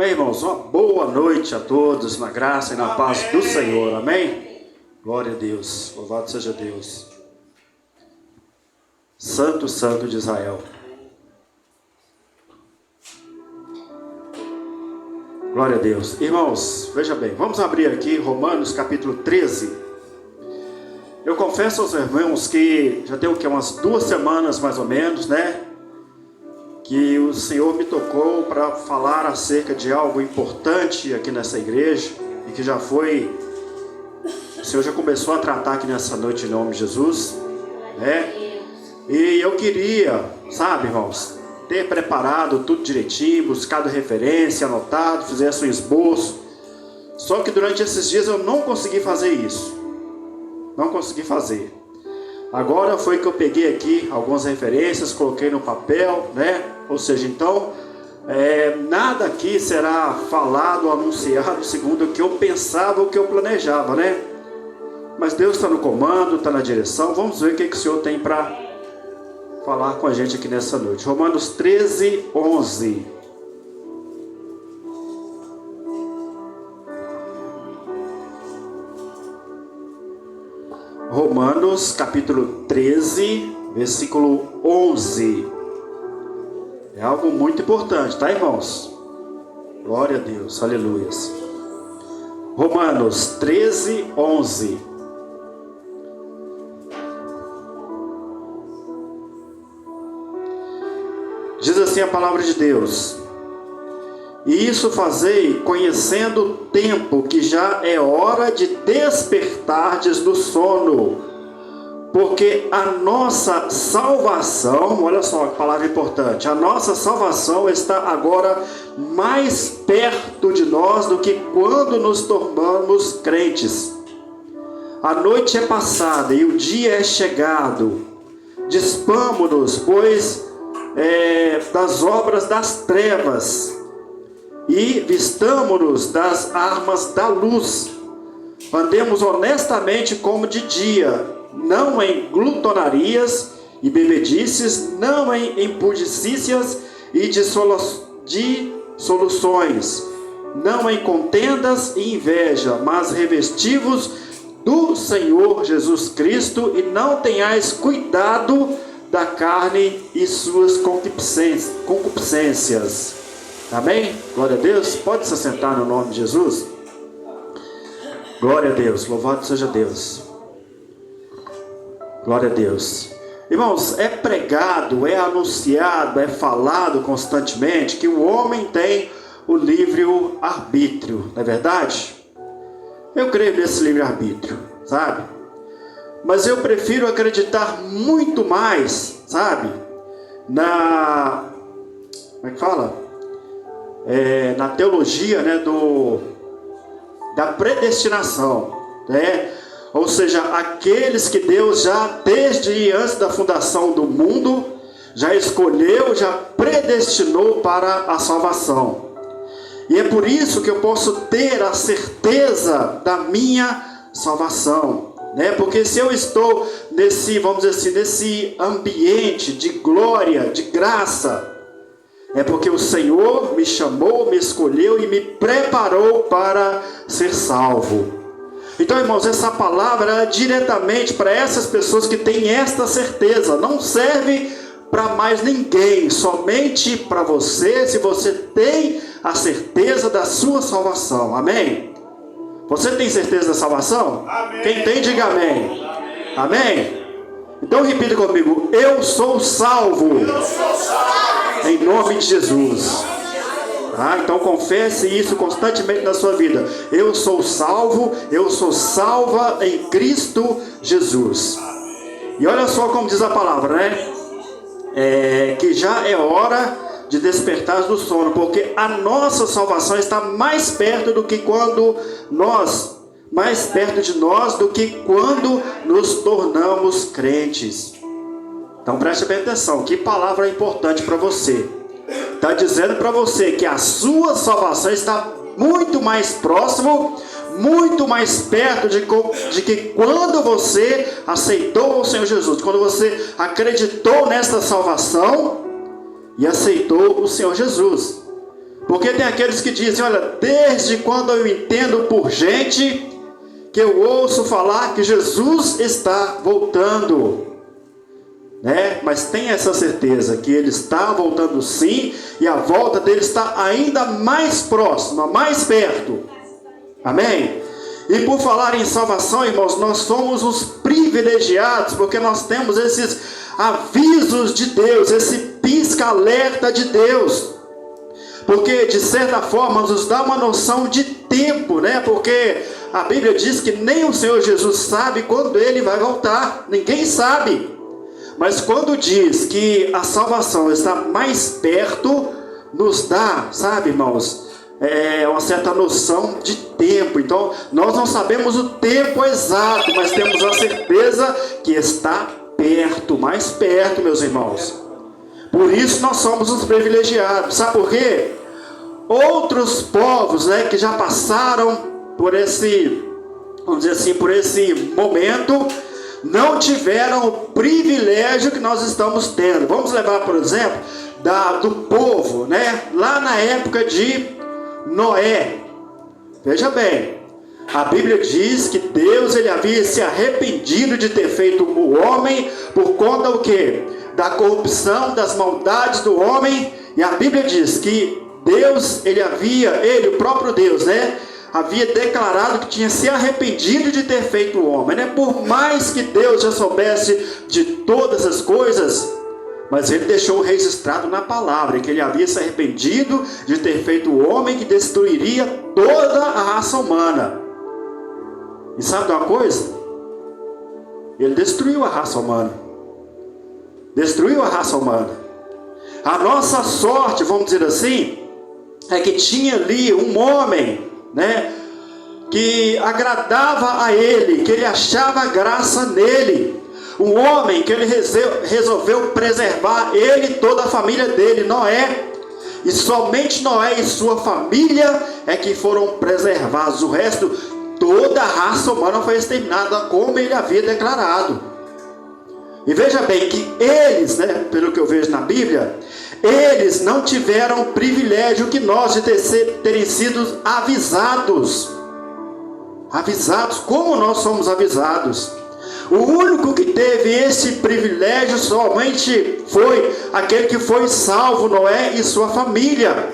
Amém, irmãos? Uma boa noite a todos, na graça e na paz do Senhor, amém? Glória a Deus, louvado seja Deus. Santo, Santo de Israel. Glória a Deus. Irmãos, veja bem, vamos abrir aqui Romanos capítulo 13. Eu confesso aos irmãos que já tem o que, umas 2 semanas mais ou menos, né? Que o Senhor me tocou para falar acerca de algo importante aqui nessa igreja e que o Senhor já começou a tratar aqui nessa noite em nome de Jesus, né? E eu queria, sabe, irmãos, ter preparado tudo direitinho, buscado referência, anotado, fizesse um esboço. Só que durante esses dias eu não consegui fazer isso. Não consegui fazer. Agora foi que eu peguei aqui algumas referências, coloquei no papel, né? Ou seja, então, nada aqui será falado, anunciado segundo o que eu pensava, o que eu planejava, né? Mas Deus está no comando, está na direção. Vamos ver o que o Senhor tem para falar com a gente aqui nessa noite. Romanos 13, 11. Romanos capítulo 13, versículo 11. É algo muito importante, tá, irmãos? Glória a Deus, aleluias. Romanos 13, 11. Diz assim a palavra de Deus: e isso fazei conhecendo o tempo, que já é hora de despertardes do sono, porque a nossa salvação, olha só que palavra importante, a nossa salvação está agora mais perto de nós do que quando nos tornamos crentes. A noite é passada e o dia é chegado. Dispamo-nos, pois, das obras das trevas, e vistamo-nos das armas da luz. Andemos honestamente como de dia, não em glutonarias e bebedices, não em impudicícias e dissoluções, não em contendas e inveja, mas revestivos do Senhor Jesus Cristo, e não tenhais cuidado da carne e suas concupiscências. Amém? Glória a Deus. Pode se assentar no nome de Jesus. Glória a Deus. Louvado seja Deus. Glória a Deus. Irmãos, é pregado, é anunciado, é falado constantemente que o homem tem o livre-arbítrio, não é verdade? Eu creio nesse livre-arbítrio, sabe? Mas eu prefiro acreditar muito mais, sabe? Como é que fala? Na teologia, né, da predestinação, né? Ou seja, aqueles que Deus já, desde antes da fundação do mundo, já escolheu, já predestinou para a salvação. E é por isso que eu posso ter a certeza da minha salvação, né? Porque se eu estou nesse, vamos dizer assim, nesse ambiente de glória, de graça, é porque o Senhor me chamou, me escolheu e me preparou para ser salvo. Então, irmãos, essa palavra é diretamente para essas pessoas que têm esta certeza. Não serve para mais ninguém, somente para você, se você tem a certeza da sua salvação. Amém? Você tem certeza da salvação? Amém. Quem tem, diga amém. Amém? Então repita comigo: eu sou salvo. Eu sou salvo. Em nome de Jesus. Então confesse isso constantemente na sua vida. Eu sou salvo, eu sou salva em Cristo Jesus. E olha só como diz a palavra, né? Que já é hora de despertar do sono, porque a nossa salvação está mais perto do que mais perto de nós do que quando nos tornamos crentes. Então preste bem atenção, que palavra importante para você. Está dizendo para você que a sua salvação está muito mais próximo, muito mais perto de que quando você aceitou o Senhor Jesus, quando você acreditou nesta salvação e aceitou o Senhor Jesus. Porque tem aqueles que dizem: olha, desde quando eu entendo por gente, que eu ouço falar que Jesus está voltando, né? Mas tenha essa certeza que Ele está voltando sim, e a volta dele está ainda mais próxima, mais perto. Amém? E por falar em salvação, irmãos, nós somos os privilegiados, porque nós temos esses avisos de Deus, esse pisca-alerta de Deus, porque de certa forma nos dá uma noção de tempo, né? Porque a Bíblia diz que nem o Senhor Jesus sabe quando Ele vai voltar, ninguém sabe. Mas quando diz que a salvação está mais perto, nos dá, sabe, irmãos, uma certa noção de tempo. Então nós não sabemos o tempo exato, mas temos a certeza que está perto, mais perto, meus irmãos. Por isso nós somos os privilegiados. Sabe por quê? Outros povos, né, que já passaram por esse, vamos dizer assim, por esse momento, não tiveram o privilégio que nós estamos tendo. Vamos levar, por exemplo, do povo, né, lá na época de Noé. Veja bem, a Bíblia diz que Deus, ele havia se arrependido de ter feito o homem por conta do quê? Da corrupção, das maldades do homem. E a Bíblia diz que Deus, ele, o próprio Deus, né, havia declarado que tinha se arrependido de ter feito o homem, né? Por mais que Deus já soubesse de todas as coisas, mas ele deixou registrado na palavra que ele havia se arrependido de ter feito o homem que destruiria toda a raça humana. E sabe de uma coisa? Ele destruiu a raça humana. Destruiu a raça humana. A nossa sorte, vamos dizer assim, é que tinha ali um homem, né, que agradava a ele, que ele achava graça nele. Um homem que ele resolveu preservar, ele e toda a família dele, Noé. E somente Noé e sua família é que foram preservados. O resto, toda a raça humana foi exterminada, como ele havia declarado. E veja bem que eles, né, pelo que eu vejo na Bíblia, eles não tiveram o privilégio que nós de terem sido avisados. Avisados, como nós somos avisados. O único que teve esse privilégio somente foi aquele que foi salvo, Noé e sua família.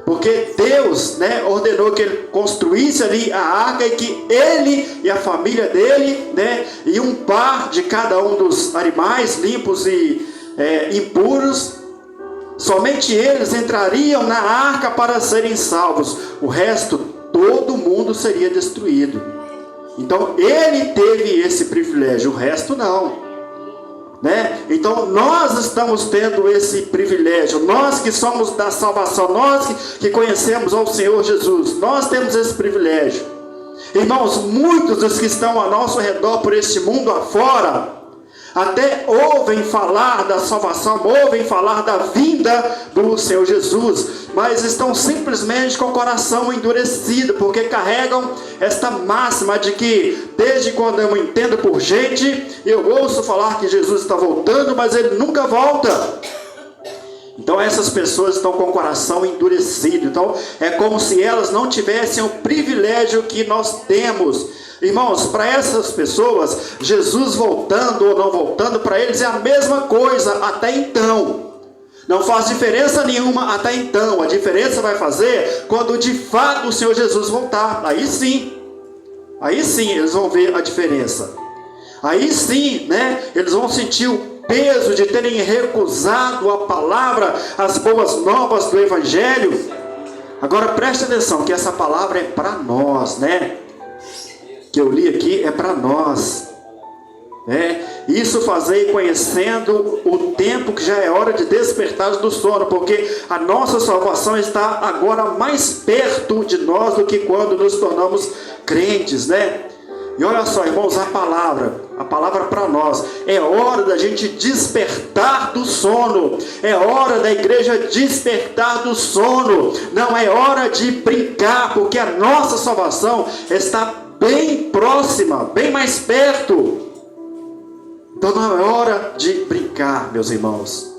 Porque Deus, né, ordenou que ele construísse ali a arca, e que ele e a família dele, né, e um par de cada um dos animais limpos e impuros, somente eles entrariam na arca para serem salvos. O resto, todo mundo seria destruído. Então ele teve esse privilégio, o resto não, né? Então nós estamos tendo esse privilégio, nós que somos da salvação, nós que conhecemos ao Senhor Jesus, nós temos esse privilégio. Irmãos, muitos dos que estão ao nosso redor por este mundo afora, até ouvem falar da salvação, ouvem falar da vinda do Senhor Jesus, mas estão simplesmente com o coração endurecido, porque carregam esta máxima de que desde quando eu entendo por gente, eu ouço falar que Jesus está voltando, mas ele nunca volta. Então essas pessoas estão com o coração endurecido. Então é como se elas não tivessem o privilégio que nós temos. Irmãos, para essas pessoas, Jesus voltando ou não voltando, para eles é a mesma coisa até então. Não faz diferença nenhuma até então. A diferença vai fazer quando de fato o Senhor Jesus voltar. Aí sim eles vão ver a diferença. Aí sim, né, eles vão sentir o peso de terem recusado a palavra, as boas novas do Evangelho. Agora preste atenção que essa palavra é para nós, né? Que eu li aqui é para nós. Isso fazei conhecendo o tempo que já é hora de despertar do sono, porque a nossa salvação está agora mais perto de nós do que quando nos tornamos crentes, né? E olha só, irmãos, a palavra para nós, é hora da gente despertar do sono, é hora da igreja despertar do sono, não é hora de brincar, porque a nossa salvação está bem próxima, bem mais perto. Então não é hora de brincar, meus irmãos.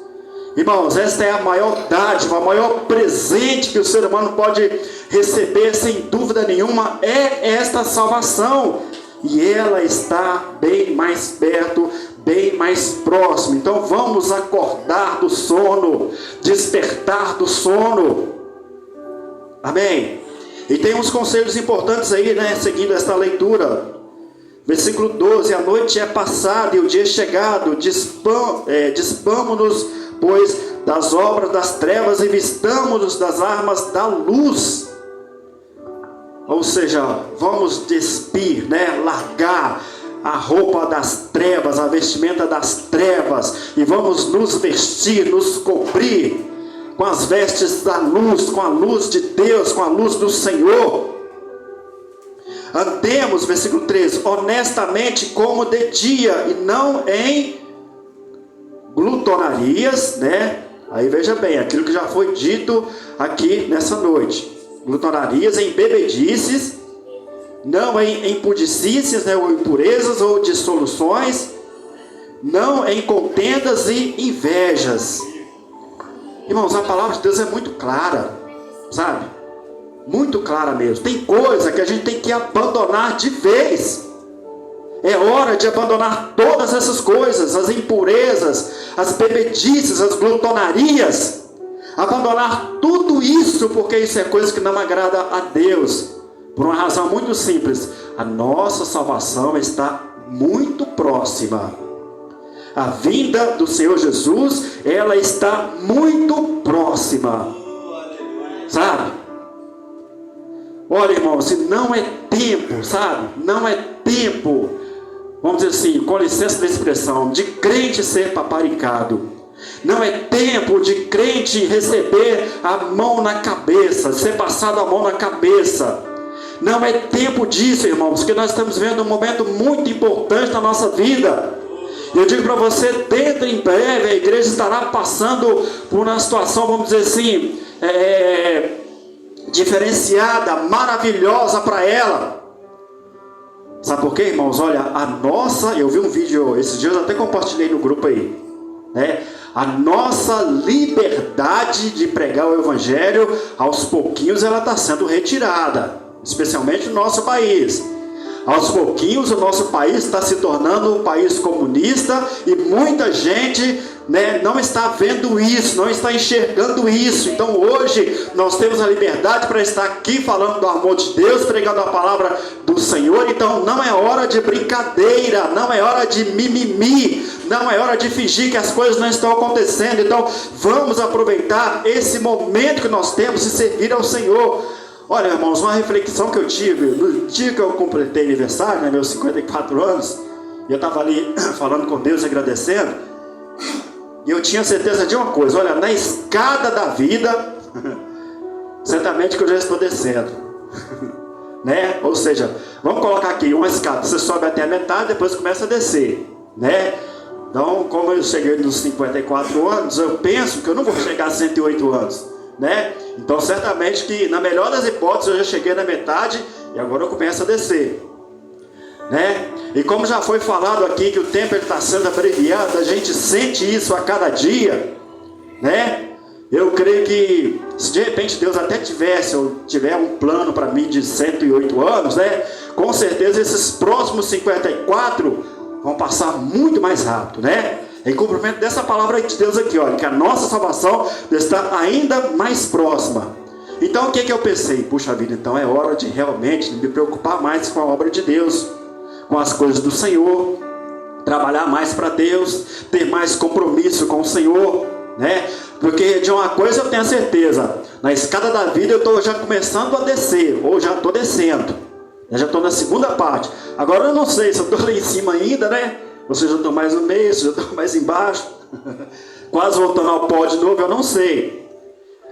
Irmãos, esta é a maior dádiva, o maior presente que o ser humano pode receber, sem dúvida nenhuma, é esta salvação. E ela está bem mais perto, bem mais próximo. Então vamos acordar do sono, despertar do sono. Amém? E tem uns conselhos importantes aí, né? Seguindo esta leitura. Versículo 12: a noite é passada e o dia é chegado. Dispamo-nos, pois, das obras das trevas e vistamo-nos das armas da luz. Ou seja, vamos despir, né? Largar a roupa das trevas, a vestimenta das trevas, e vamos nos vestir, nos cobrir com as vestes da luz, com a luz de Deus, com a luz do Senhor. Andemos, versículo 13, honestamente como de dia, e não em glutonarias, né? Aí veja bem, aquilo que já foi dito aqui nessa noite. Glutonarias, em bebedices, não em impudicícias, né? Ou impurezas ou dissoluções, não em contendas e invejas. Irmãos, a palavra de Deus é muito clara, sabe? Muito clara mesmo. Tem coisa que a gente tem que abandonar de vez. É hora de abandonar todas essas coisas, as impurezas, as bebedices, as glutonarias. Abandonar tudo isso, porque isso é coisa que não agrada a Deus. Por uma razão muito simples: a nossa salvação está muito próxima. A vinda do Senhor Jesus, ela está muito próxima. Sabe? Olha, irmão, se não é tempo, sabe? Não é tempo, vamos dizer assim, com licença da expressão, de crente ser paparicado. Não é tempo de crente receber a mão na cabeça, ser passado a mão na cabeça. Não é tempo disso, irmãos, porque nós estamos vendo um momento muito importante na nossa vida. Eu digo para você, dentro em breve, a igreja estará passando por uma situação, vamos dizer assim, diferenciada, maravilhosa para ela. Sabe por quê, irmãos? Olha, eu vi um vídeo esses dias, eu até compartilhei no grupo aí, né? A nossa liberdade de pregar o evangelho, aos pouquinhos ela está sendo retirada, especialmente no nosso país. Aos pouquinhos o nosso país está se tornando um país comunista, e muita gente, né, não está vendo isso, não está enxergando isso. Então hoje nós temos a liberdade para estar aqui falando do amor de Deus, pregando a palavra do Senhor. Então não é hora de brincadeira, não é hora de mimimi, não é hora de fingir que as coisas não estão acontecendo. Então vamos aproveitar esse momento que nós temos e servir ao Senhor. Olha, irmãos, uma reflexão que eu tive no dia que eu completei aniversário, né, meus 54 anos, e eu estava ali falando com Deus, agradecendo, e eu tinha certeza de uma coisa: olha, na escada da vida, certamente que eu já estou descendo, né? Ou seja, vamos colocar aqui uma escada, você sobe até a metade, depois começa a descer, né? Então, como eu cheguei nos 54 anos, eu penso que eu não vou chegar a 108 anos, né? Então certamente que, na melhor das hipóteses, eu já cheguei na metade e agora eu começo a descer, né? E como já foi falado aqui que o tempo está sendo abreviado, a gente sente isso a cada dia, né? Eu creio que se de repente Deus até tiver um plano para mim de 108 anos, né? Com certeza esses próximos 54 vão passar muito mais rápido, né? Em cumprimento dessa palavra de Deus aqui, olha, que a nossa salvação está ainda mais próxima. Então o que eu pensei? Puxa vida, então é hora de realmente me preocupar mais com a obra de Deus, com as coisas do Senhor, trabalhar mais para Deus, ter mais compromisso com o Senhor, né? Porque de uma coisa eu tenho certeza: na escada da vida eu estou já começando a descer, ou já estou descendo, eu já estou na segunda parte. Agora eu não sei se eu estou lá em cima ainda, né? Ou seja, eu estou mais no meio, se eu estou mais embaixo, quase voltando ao pó de novo, eu não sei.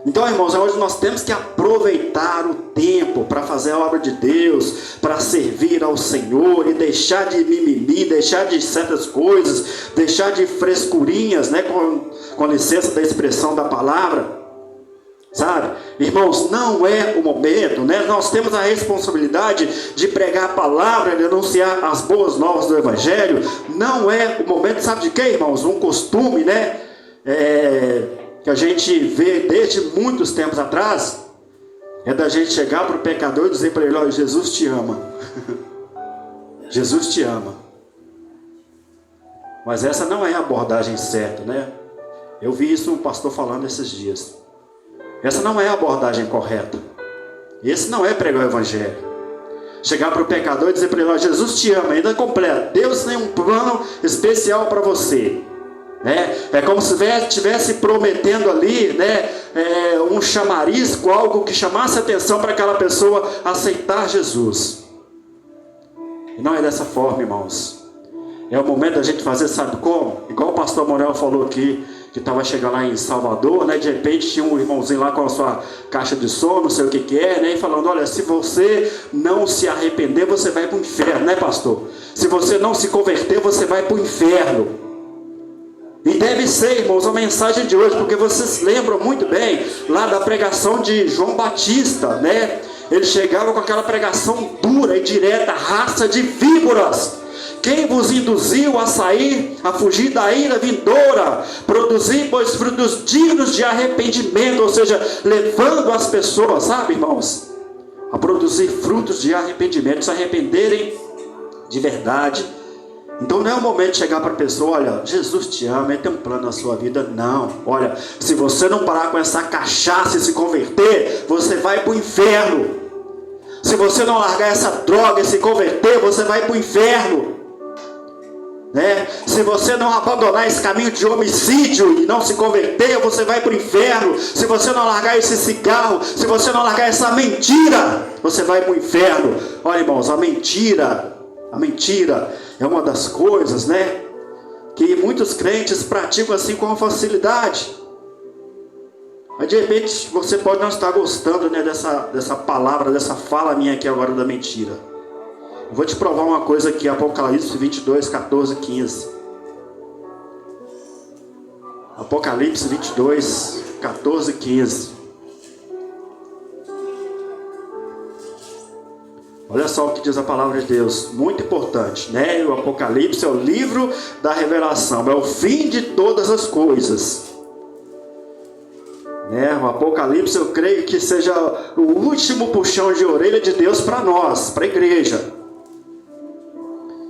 Então, irmãos, hoje nós temos que aproveitar o tempo para fazer a obra de Deus, para servir ao Senhor, e deixar de mimimi, deixar de certas coisas, deixar de frescurinhas, né, com licença da expressão da palavra. Sabe, irmãos, não é o momento, né? Nós temos a responsabilidade de pregar a palavra, de anunciar as boas novas do Evangelho. Não é o momento, sabe de quê, irmãos? Um costume, né? que a gente vê desde muitos tempos atrás, é da gente chegar para o pecador e dizer para ele: olha, Jesus te ama. Jesus te ama. Mas essa não é a abordagem certa, né? Eu vi isso um pastor falando esses dias. Essa não é a abordagem correta. Esse não é pregar o evangelho. Chegar para o pecador e dizer para ele: olha, Jesus te ama, ainda completa. Deus tem um plano especial para você. É como se estivesse prometendo ali, um chamarisco, algo que chamasse atenção para aquela pessoa aceitar Jesus. E não é dessa forma, irmãos. É o momento da gente fazer, sabe como? Igual o pastor Morel falou aqui, que estava chegando lá em Salvador, de repente tinha um irmãozinho lá com a sua caixa de som, não sei o que é, e falando: olha, se você não se arrepender, você vai para o inferno, né, pastor? Se você não se converter, você vai para o inferno. E deve ser, irmãos, a mensagem de hoje, porque vocês lembram muito bem lá da pregação de João Batista, Ele chegava com aquela pregação dura e direta: raça de víboras, quem vos induziu a sair, a fugir da ira vindoura? Produzir, pois, frutos dignos de arrependimento. Ou seja, levando as pessoas, sabe, irmãos, a produzir frutos de arrependimento, se arrependerem de verdade. Então não é o momento de chegar para a pessoa: olha, Jesus te ama, Ele tem um plano na sua vida. Não, olha, se você não parar com essa cachaça e se converter, você vai para o inferno. Se você não largar essa droga e se converter, você vai para o inferno. Se você não abandonar esse caminho de homicídio e não se converter, você vai para o inferno. Se você não largar esse cigarro, se você não largar essa mentira, você vai para o inferno. Olha, irmãos, a mentira é uma das coisas, que muitos crentes praticam assim com facilidade. Mas de repente você pode não estar gostando, dessa palavra, dessa fala minha aqui agora da mentira. Eu vou te provar uma coisa aqui, Apocalipse 22, 14, 15. Apocalipse 22, 14, 15. Olha só o que diz a palavra de Deus, muito importante, O Apocalipse é o livro da revelação, é o fim de todas as coisas. O Apocalipse, eu creio que seja o último puxão de orelha de Deus para nós, para a igreja.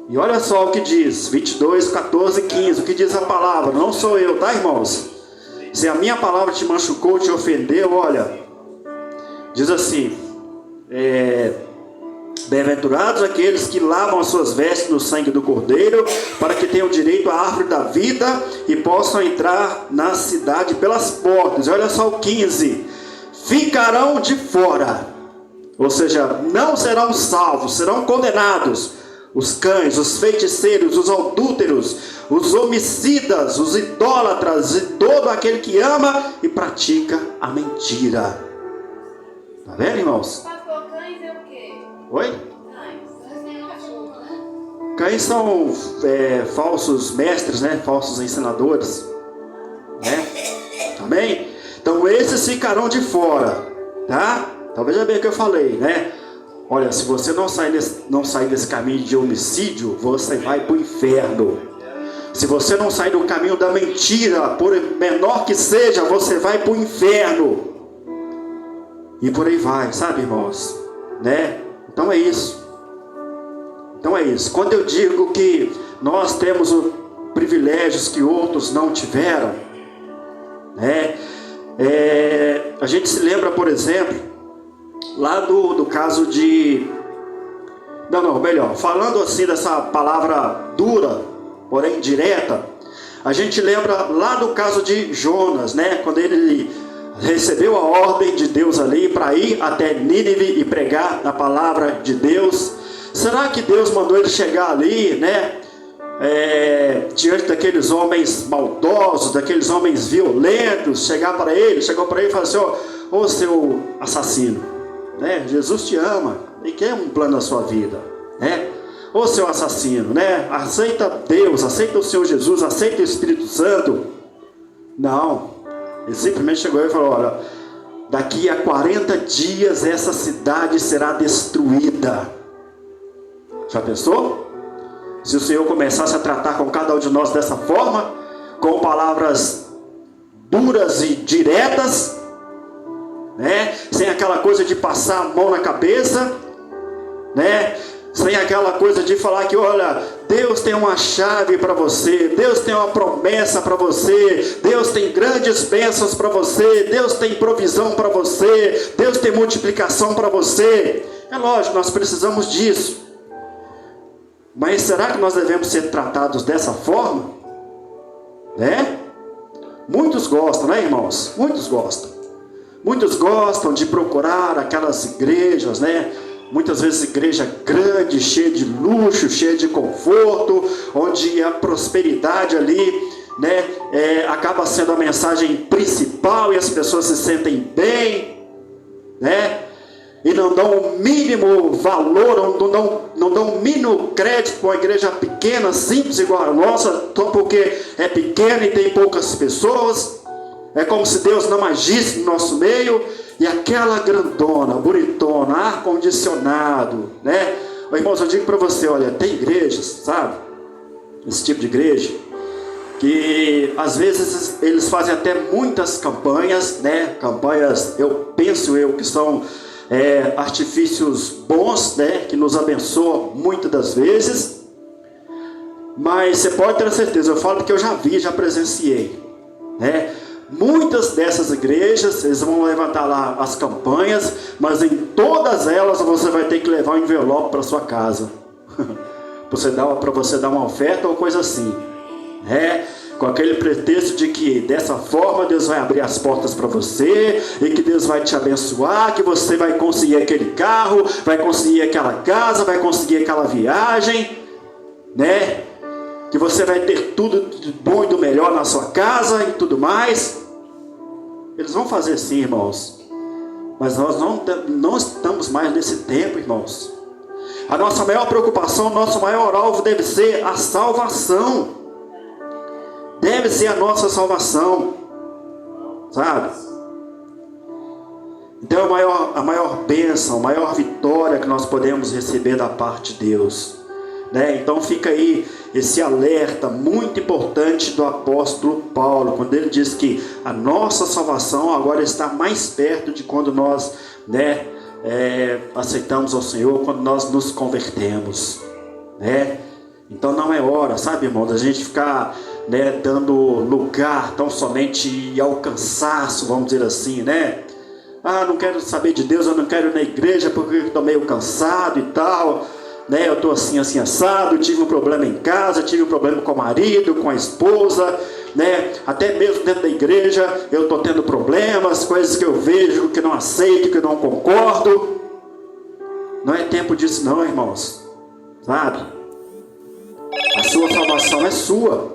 E olha só o que diz, 22, 14, 15, o que diz a palavra. Não sou eu, tá, irmãos? Se a minha palavra te machucou, te ofendeu, olha, diz assim: bem-aventurados aqueles que lavam as suas vestes no sangue do Cordeiro, para que tenham direito à árvore da vida e possam entrar na cidade pelas portas. Olha só o 15: ficarão de fora, ou seja, não serão salvos, serão condenados os cães, os feiticeiros, os adúlteros, os homicidas, os idólatras e todo aquele que ama e pratica a mentira. Tá vendo, irmãos? Pastor, cães é o quê? Oi? Cães. Cães são falsos mestres, falsos ensinadores, Amém? Então esses ficarão de fora, tá? Então veja bem o que eu falei, Olha, se você não sair desse caminho de homicídio, você vai para o inferno. Se você não sair do caminho da mentira, por menor que seja, você vai para o inferno. E por aí vai, sabe, irmãos? Então é isso. Quando eu digo que nós temos privilégios que outros não tiveram, a gente se lembra, por exemplo, lá do caso de... falando assim dessa palavra dura, porém direta, a gente lembra lá do caso de Jonas, quando ele recebeu a ordem de Deus ali para ir até Nínive e pregar a palavra de Deus. Será que Deus mandou ele chegar ali, diante daqueles homens maldosos, daqueles homens violentos, chegou para ele e falou assim: ô seu assassino, Jesus te ama e quer um plano na sua vida, Ô seu assassino, aceita Deus, aceita o Senhor Jesus, aceita o Espírito Santo. Não, ele simplesmente chegou e falou: olha, daqui a 40 dias essa cidade será destruída. Já pensou? Se o Senhor começasse a tratar com cada um de nós dessa forma, com palavras duras e diretas, né? Sem aquela coisa de passar a mão na cabeça, né? Sem aquela coisa de falar que, olha, Deus tem uma chave para você, Deus tem uma promessa para você, Deus tem grandes bênçãos para você, Deus tem provisão para você, Deus tem multiplicação para você. É lógico, nós precisamos disso. Mas será que nós devemos ser tratados dessa forma? Né? Muitos gostam, né, irmãos? Muitos gostam. Muitos gostam de procurar aquelas igrejas, né? Muitas vezes igreja grande, cheia de luxo, cheia de conforto, onde a prosperidade ali, né, acaba sendo a mensagem principal e as pessoas se sentem bem, né? E não dão o mínimo valor, não dão o mínimo crédito para uma igreja pequena, simples igual a nossa, só porque é pequena e tem poucas pessoas. É como se Deus não agisse no nosso meio. E aquela grandona, bonitona, ar-condicionado, né? Irmãos, eu digo para você, olha, tem igrejas, sabe? Esse tipo de igreja, que às vezes eles fazem até muitas campanhas, né? Campanhas, penso eu, que são artifícios bons, né? Que nos abençoam muitas das vezes. Mas você pode ter certeza, eu falo porque eu já vi, já presenciei, né? Muitas dessas igrejas, eles vão levantar lá as campanhas, mas em todas elas você vai ter que levar um envelope para sua casa, para você dar uma oferta ou coisa assim, né? Com aquele pretexto de que dessa forma Deus vai abrir as portas para você, e que Deus vai te abençoar, que você vai conseguir aquele carro, vai conseguir aquela casa, vai conseguir aquela viagem, né? Que você vai ter tudo de bom e do melhor na sua casa e tudo mais. Eles vão fazer sim, irmãos. Mas nós não estamos mais nesse tempo, irmãos. A nossa maior preocupação, nosso maior alvo deve ser a salvação. Deve ser a nossa salvação, sabe? Então a maior bênção, a maior vitória que nós podemos receber da parte de Deus, né? Então fica aí esse alerta muito importante do apóstolo Paulo, quando ele diz que a nossa salvação agora está mais perto de quando nós, né, aceitamos ao Senhor, quando nós nos convertemos, né? Então não é hora, sabe, irmãos, a gente ficar, né, dando lugar tão somente ao cansaço, vamos dizer assim, né? Ah, não quero saber de Deus, eu não quero ir na igreja porque eu estou meio cansado e tal, né? Eu estou assim assado, tive um problema em casa, tive um problema com o marido, com a esposa, né? Até mesmo dentro da igreja eu estou tendo problemas, coisas que eu vejo que não aceito, que não concordo. Não é tempo disso não, irmãos, sabe? A sua salvação é sua.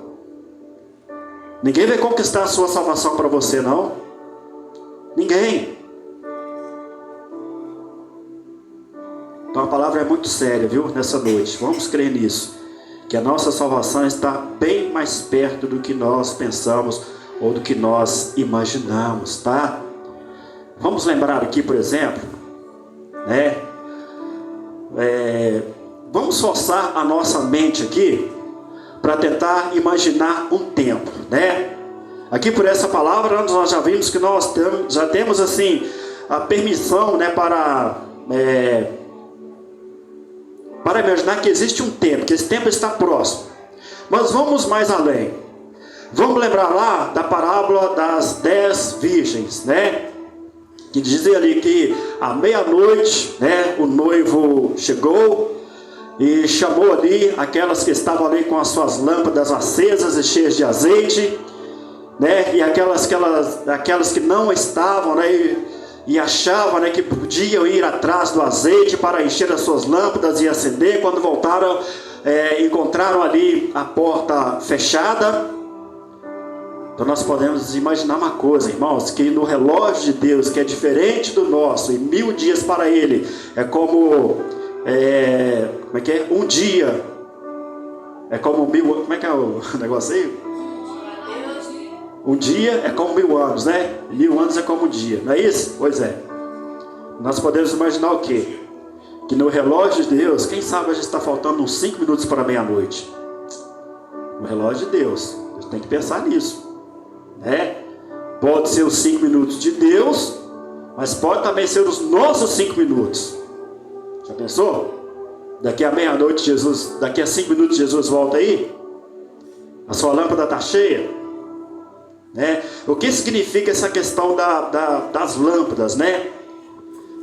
Ninguém vai conquistar a sua salvação para você, não. Ninguém. Então a palavra é muito séria, viu, nessa noite. Vamos crer nisso, que a nossa salvação está bem mais perto do que nós pensamos ou do que nós imaginamos, tá? Vamos lembrar aqui, por exemplo, né? Vamos forçar a nossa mente aqui para tentar imaginar um tempo, né? Aqui por essa palavra nós já vimos que nós já temos assim a permissão, né, para imaginar que existe um tempo, que esse tempo está próximo. Mas vamos mais além. Vamos lembrar lá da parábola das 10 virgens, né? Que dizia ali que à meia-noite, né, o noivo chegou e chamou ali aquelas que estavam ali com as suas lâmpadas acesas e cheias de azeite, né? E aquelas que não estavam, né, e achavam, né, que podiam ir atrás do azeite para encher as suas lâmpadas e acender. Quando voltaram, encontraram ali a porta fechada. Então nós podemos imaginar uma coisa, irmãos, que no relógio de Deus, que é diferente do nosso, e 1000 dias para Ele é como como é que é? Um dia é como 1000, como é que é o negócio aí? Um dia é como 1000 anos, né? 1000 anos é como um dia, não é isso? Pois é. Nós podemos imaginar o quê? Que no relógio de Deus, quem sabe a gente está faltando uns 5 minutos para meia-noite. No relógio de Deus, a gente tem que pensar nisso, né? Pode ser os 5 minutos de Deus, mas pode também ser os nossos 5 minutos. Já pensou? Daqui a meia-noite Jesus, daqui a 5 minutos Jesus volta aí? A sua lâmpada está cheia? Né? O que significa essa questão das lâmpadas, né?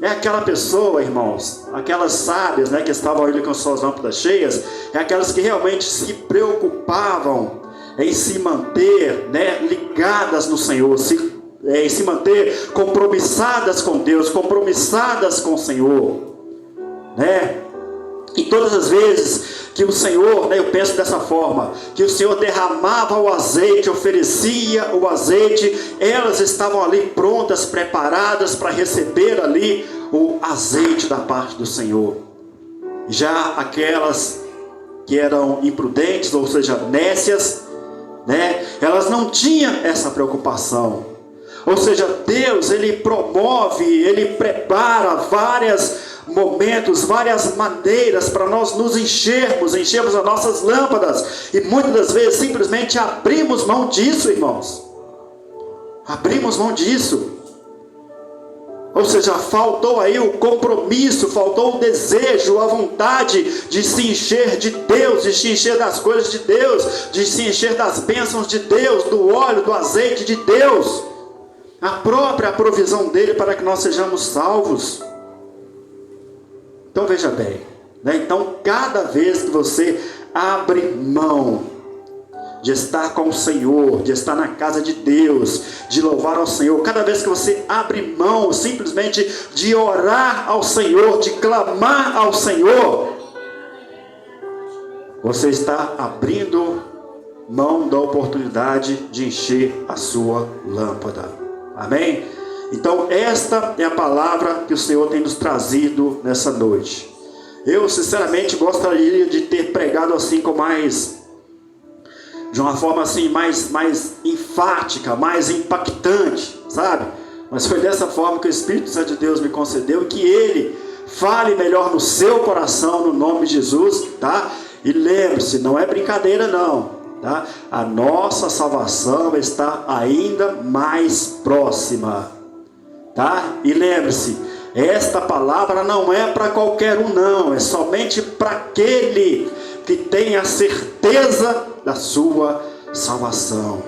É aquela pessoa, irmãos, aquelas sábias, né, que estavam ali com suas lâmpadas cheias, é aquelas que realmente se preocupavam em se manter, né, ligadas no Senhor, em se manter compromissadas com Deus, compromissadas com o Senhor, né? E todas as vezes que o Senhor, né, eu penso dessa forma, que o Senhor derramava o azeite, oferecia o azeite, elas estavam ali prontas, preparadas para receber ali o azeite da parte do Senhor. Já aquelas que eram imprudentes, ou seja, nécias, né, elas não tinham essa preocupação. Ou seja, Deus, Ele promove, Ele prepara momentos, várias maneiras para nós nos enchermos as nossas lâmpadas, e muitas das vezes simplesmente abrimos mão disso, irmãos. Abrimos mão disso. Ou seja, faltou aí o compromisso, faltou o desejo, a vontade de se encher de Deus, de se encher das coisas de Deus, de se encher das bênçãos de Deus, do óleo, do azeite de Deus, a própria provisão dele para que nós sejamos salvos. Então veja bem, né? Então cada vez que você abre mão de estar com o Senhor, de estar na casa de Deus, de louvar ao Senhor, cada vez que você abre mão simplesmente de orar ao Senhor, de clamar ao Senhor, você está abrindo mão da oportunidade de encher a sua lâmpada. Amém? Então esta é a palavra que o Senhor tem nos trazido nessa noite. Eu sinceramente gostaria de ter pregado assim de uma forma assim mais enfática, mais impactante, sabe? Mas foi dessa forma que o Espírito Santo de Deus me concedeu, que Ele fale melhor no seu coração, no nome de Jesus, tá? E lembre-se, não é brincadeira não, tá? A nossa salvação está ainda mais próxima, tá? E lembre-se, esta palavra não é para qualquer um não, é somente para aquele que tem a certeza da sua salvação.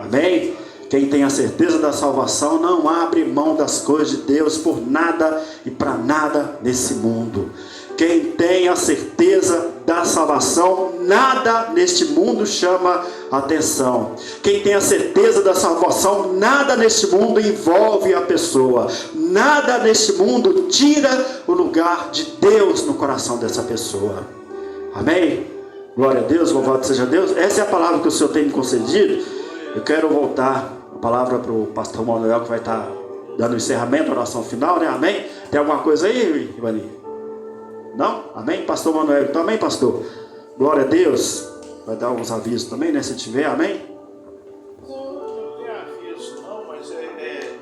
Amém? Quem tem a certeza da salvação não abre mão das coisas de Deus por nada e para nada nesse mundo. Quem tem a certeza da salvação, nada neste mundo chama atenção. Quem tem a certeza da salvação, nada neste mundo envolve a pessoa. Nada neste mundo tira o lugar de Deus no coração dessa pessoa. Amém? Glória a Deus, louvado seja Deus. Essa é a palavra que o Senhor tem me concedido. Eu quero voltar a palavra para o pastor Manuel, que vai estar dando o encerramento, a oração final, né? Amém? Tem alguma coisa aí, Ivani? Não? Amém? Pastor Manuel, então amém, pastor? Glória a Deus. Vai dar alguns avisos também, né? Se tiver, amém? Não tem aviso não, mas é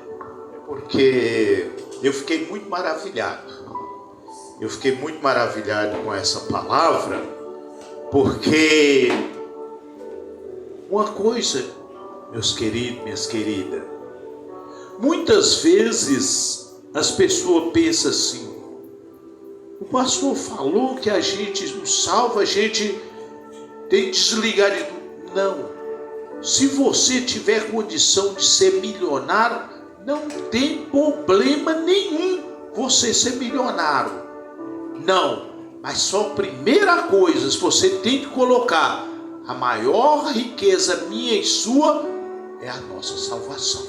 porque eu fiquei muito maravilhado. Eu fiquei muito maravilhado com essa palavra, porque uma coisa, meus queridos, minhas queridas, muitas vezes as pessoas pensam assim: o pastor falou que a gente não salva, a gente tem que desligar de tudo. Não. Se você tiver condição de ser milionário, não tem problema nenhum você ser milionário. Não. Mas só a primeira coisa, se você tem que colocar a maior riqueza minha e sua, é a nossa salvação.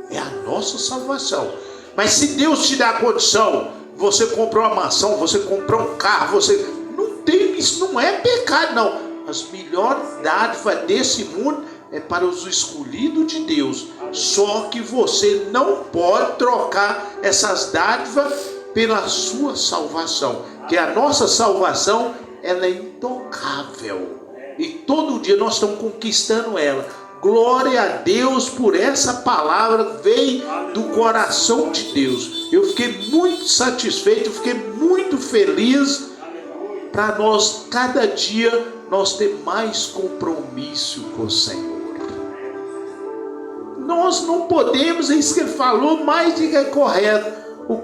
É a nossa salvação. Mas se Deus te dá a condição, você comprou uma mansão, você comprou um carro, você não tem, isso não é pecado não. As melhores dádivas desse mundo é para os escolhidos de Deus. Só que você não pode trocar essas dádivas pela sua salvação. Que a nossa salvação, ela é intocável. E todo dia nós estamos conquistando ela. Glória a Deus por essa palavra, veio do coração de Deus. Eu fiquei muito satisfeito, eu fiquei muito feliz, para nós, cada dia, nós ter mais compromisso com o Senhor. Nós não podemos, é isso que ele falou, mais do que é correto. O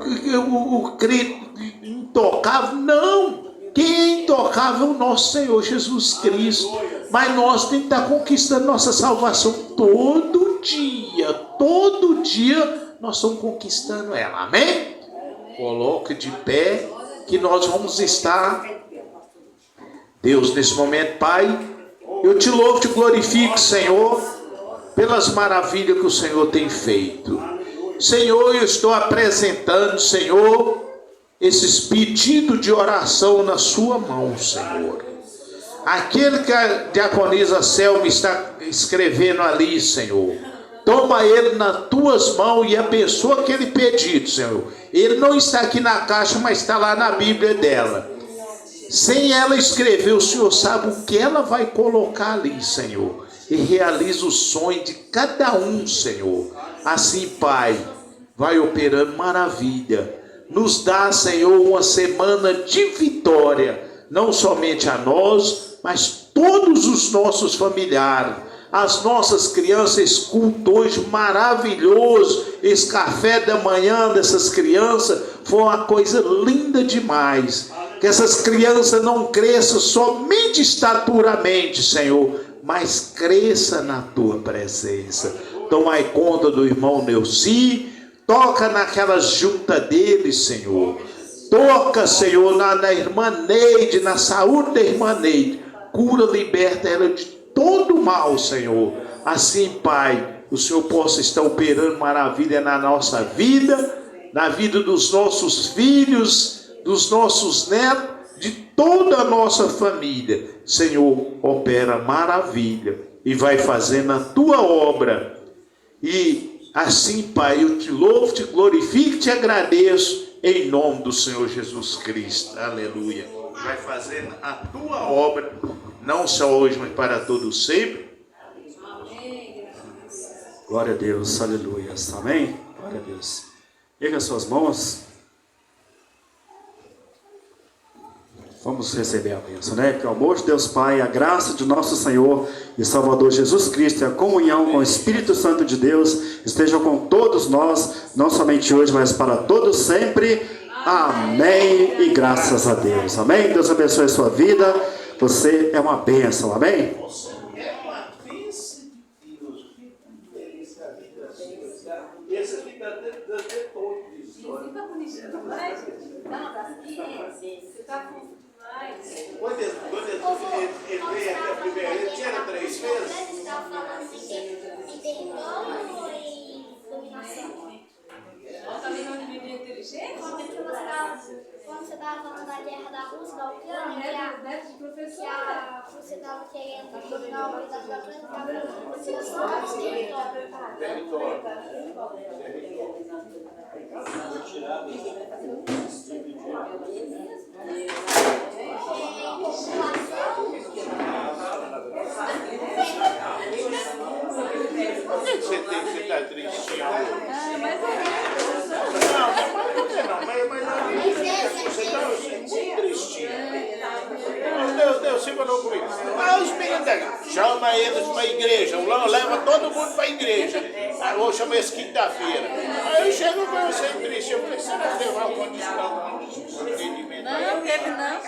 intocável, não. Quem é intocável é o nosso Senhor Jesus Cristo. Mas nós temos que estar conquistando nossa salvação todo dia. Todo dia nós estamos conquistando ela. Amém? Coloque de pé que nós vamos estar. Deus, nesse momento, Pai, eu te louvo, te glorifico, Senhor, pelas maravilhas que o Senhor tem feito. Senhor, eu estou apresentando, Senhor, esses pedidos de oração na sua mão, Senhor. Aquele que a diaconisa Selma está escrevendo ali, Senhor, toma ele nas tuas mãos e abençoa aquele pedido, Senhor. Ele não está aqui na caixa, mas está lá na Bíblia dela. Sem ela escrever, o Senhor sabe o que ela vai colocar ali, Senhor. E realiza o sonho de cada um, Senhor. Assim, Pai, vai operando maravilha. Nos dá, Senhor, uma semana de vitória. Não somente a nós, mas todos os nossos familiares. As nossas crianças, esse culto hoje maravilhoso. Esse café da manhã dessas crianças foi uma coisa linda demais. Que essas crianças não cresçam somente estaturamente, Senhor, mas cresça na tua presença. Toma conta do irmão Neuci, toca naquela junta dele, Senhor. Toca, Senhor, na irmã Neide, na saúde da irmã Neide. Cura, liberta ela de todo mal, Senhor. Assim, Pai, o Senhor possa estar operando maravilha na nossa vida, na vida dos nossos filhos, dos nossos netos, de toda a nossa família. Senhor, opera maravilha e vai fazendo a tua obra. E assim, Pai, eu te louvo, te glorifico, te agradeço em nome do Senhor Jesus Cristo. Aleluia. Vai fazendo a tua obra, não só hoje, mas para todo sempre. Glória a Deus, aleluia. Amém? Glória a Deus. Erga as suas mãos. Vamos receber a bênção, né? Que o amor de Deus Pai, a graça de nosso Senhor e Salvador Jesus Cristo e a comunhão com o Espírito Santo de Deus estejam com todos nós, não somente hoje, mas para todos sempre. Amém. E graças a Deus. Amém. Deus abençoe a sua vida. Você é uma bênção. Amém. Quando ele veio aqui a primeira vez, tinha 3 vezes? Você estava falando assim, em território ou em dominação? Quando você estava falando da guerra da Rússia, da Ucrânia, que você estava querendo dominar o país da Ucrânia, você só estava no território. Você está tristinho? Você está muito tristinho. Deus se falou comigo. Mas os meninos daqui, chama eles para a igreja. Leva todo mundo para a igreja. Aí eu vou chamar eles quinta-feira. Aí eu chego para você triste. Eu falei, você vai levar o condicional? Não, teve não.